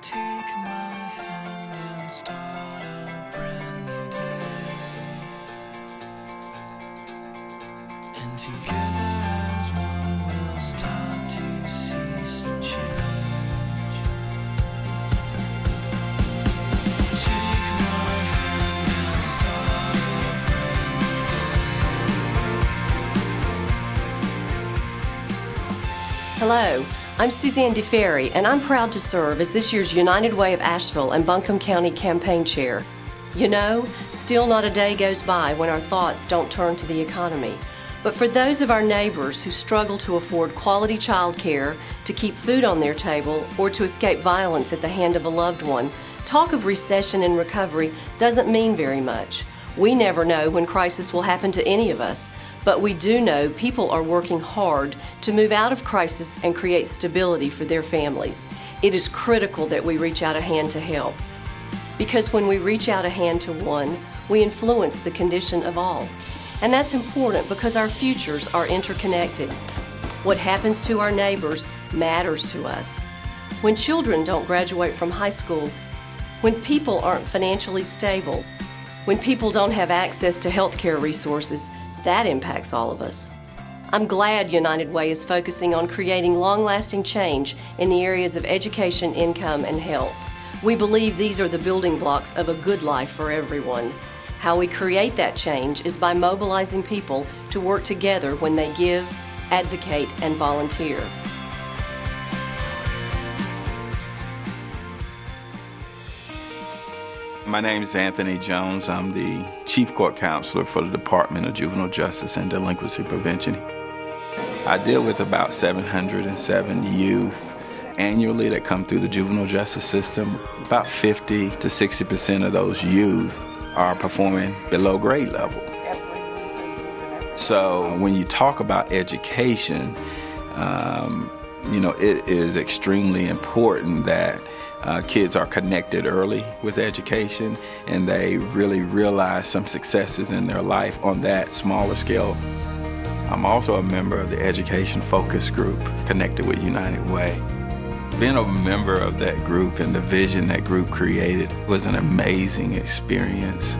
Take my hand and start a brand new day. And together as one we'll start to see some change. Take my hand and start a brand new day. Hello, I'm Suzanne DeFerry, and I'm proud to serve as this year's United Way of Asheville and Buncombe County Campaign Chair. You know, still not a day goes by when our thoughts don't turn to the economy. But for those of our neighbors who struggle to afford quality child care, to keep food on their table, or to escape violence at the hand of a loved one, talk of recession and recovery doesn't mean very much. We never know when crisis will happen to any of us. But we do know people are working hard to move out of crisis and create stability for their families. It is critical that we reach out a hand to help. Because when we reach out a hand to one, we influence the condition of all. And that's important because our futures are interconnected. What happens to our neighbors matters to us. When children don't graduate from high school, when people aren't financially stable, when people don't have access to health care resources, that impacts all of us. I'm glad United Way is focusing on creating long-lasting change in the areas of education, income, and health. We believe these are the building blocks of a good life for everyone. How we create that change is by mobilizing people to work together when they give, advocate, and volunteer. My name is Anthony Jones. I'm the Chief Court Counselor for the Department of Juvenile Justice and Delinquency Prevention. I deal with about 707 youth annually that come through the juvenile justice system. About 50 to 60% of those youth are performing below grade level. So when you talk about education, it is extremely important that kids are connected early with education and they really realize some successes in their life on that smaller scale. I'm also a member of the Education Focus Group connected with United Way. Being a member of that group and the vision that group created was an amazing experience.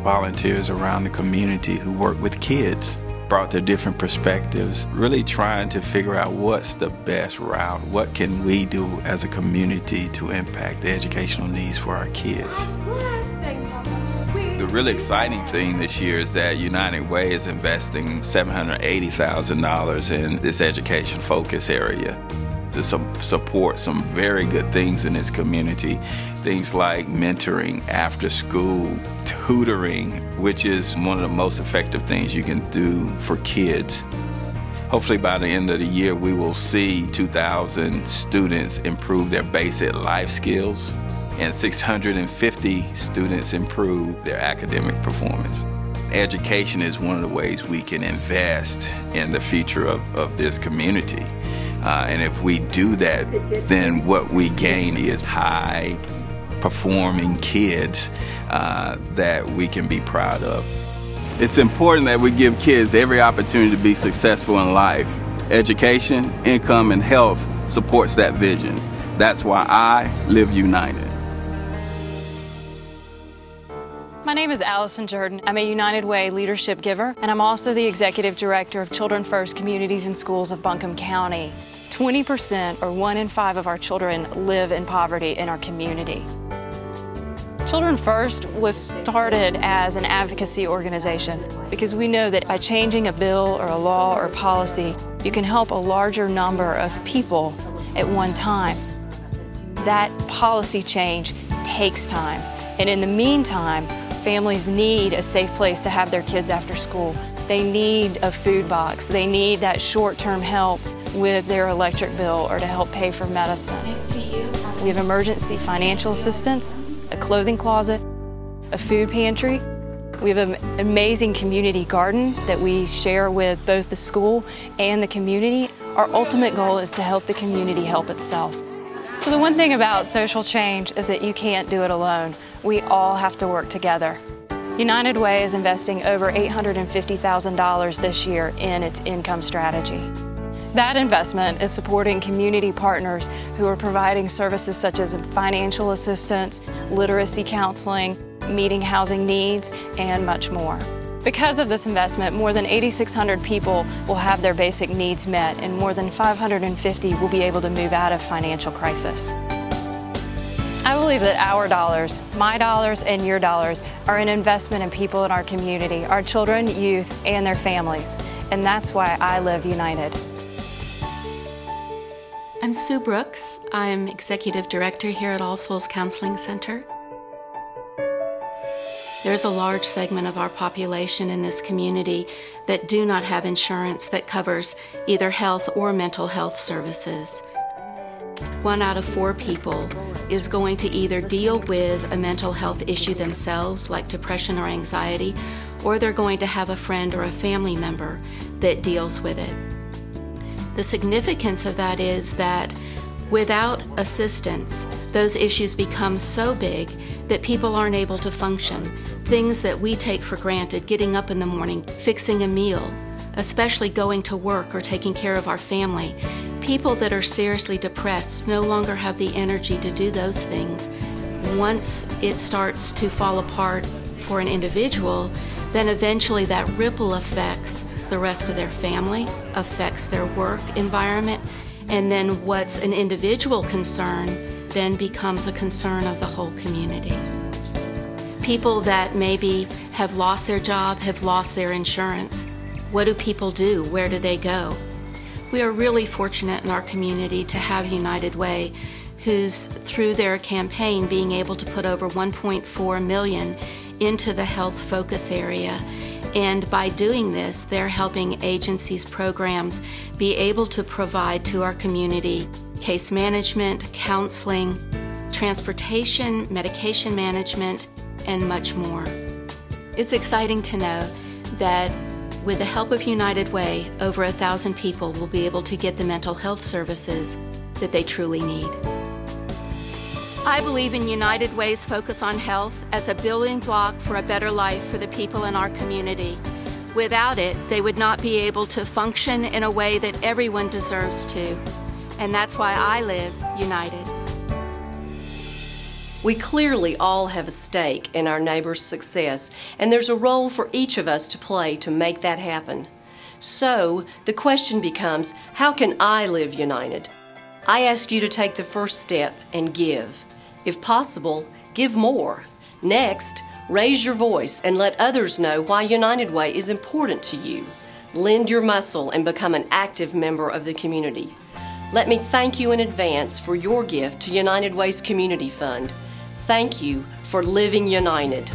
Volunteers around the community who work with kids brought their different perspectives, really trying to figure out what's the best route, what can we do as a community to impact the educational needs for our kids. The really exciting thing this year is that United Way is investing $780,000 in this education focus area to support some very good things in this community. Things like mentoring, after school, tutoring, which is one of the most effective things you can do for kids. Hopefully by the end of the year we will see 2,000 students improve their basic life skills and 650 students improve their academic performance. Education is one of the ways we can invest in the future of this community. And if we do that, then what we gain is high-performing kids that we can be proud of. It's important that we give kids every opportunity to be successful in life. Education, income, and health supports that vision. That's why I live united. My name is Allison Jordan. I'm a United Way leadership giver, and I'm also the Executive Director of Children First Communities and Schools of Buncombe County. 20%, or 1 in 5 of our children, live in poverty in our community. Children First was started as an advocacy organization because we know that by changing a bill or a law or a policy, you can help a larger number of people at one time. That policy change takes time, and in the meantime, families need a safe place to have their kids after school. They need a food box. They need that short-term help with their electric bill or to help pay for medicine. We have emergency financial assistance, a clothing closet, a food pantry. We have an amazing community garden that we share with both the school and the community. Our ultimate goal is to help the community help itself. So the one thing about social change is that you can't do it alone. We all have to work together. United Way is investing over $850,000 this year in its income strategy. That investment is supporting community partners who are providing services such as financial assistance, literacy counseling, meeting housing needs, and much more. Because of this investment, more than 8,600 people will have their basic needs met, and more than 550 will be able to move out of financial crisis. I believe that our dollars, my dollars and your dollars, are an investment in people in our community, our children, youth, and their families. And that's why I live united. I'm Sue Brooks. I'm Executive Director here at All Souls Counseling Center. There's a large segment of our population in this community that do not have insurance that covers either health or mental health services. 1 out of 4 people is going to either deal with a mental health issue themselves, like depression or anxiety, or they're going to have a friend or a family member that deals with it. The significance of that is that without assistance, those issues become so big that people aren't able to function. Things that we take for granted, getting up in the morning, fixing a meal, especially going to work or taking care of our family. People that are seriously depressed no longer have the energy to do those things. Once it starts to fall apart for an individual, then eventually that ripple affects the rest of their family, affects their work environment, and then what's an individual concern then becomes a concern of the whole community. People that maybe have lost their job, have lost their insurance. What do people do? Where do they go? We are really fortunate in our community to have United Way, who's through their campaign being able to put over $1.4 million into the health focus area. And by doing this, they're helping agencies' programs be able to provide to our community case management, counseling, transportation, medication management, and much more. It's exciting to know that with the help of United Way, over 1,000 people will be able to get the mental health services that they truly need. I believe in United Way's focus on health as a building block for a better life for the people in our community. Without it, they would not be able to function in a way that everyone deserves to. And that's why I live united. We clearly all have a stake in our neighbor's success, and there's a role for each of us to play to make that happen. So, the question becomes, how can I live united? I ask you to take the first step and give. If possible, give more. Next, raise your voice and let others know why United Way is important to you. Lend your muscle and become an active member of the community. Let me thank you in advance for your gift to United Way's Community Fund. Thank you for living united.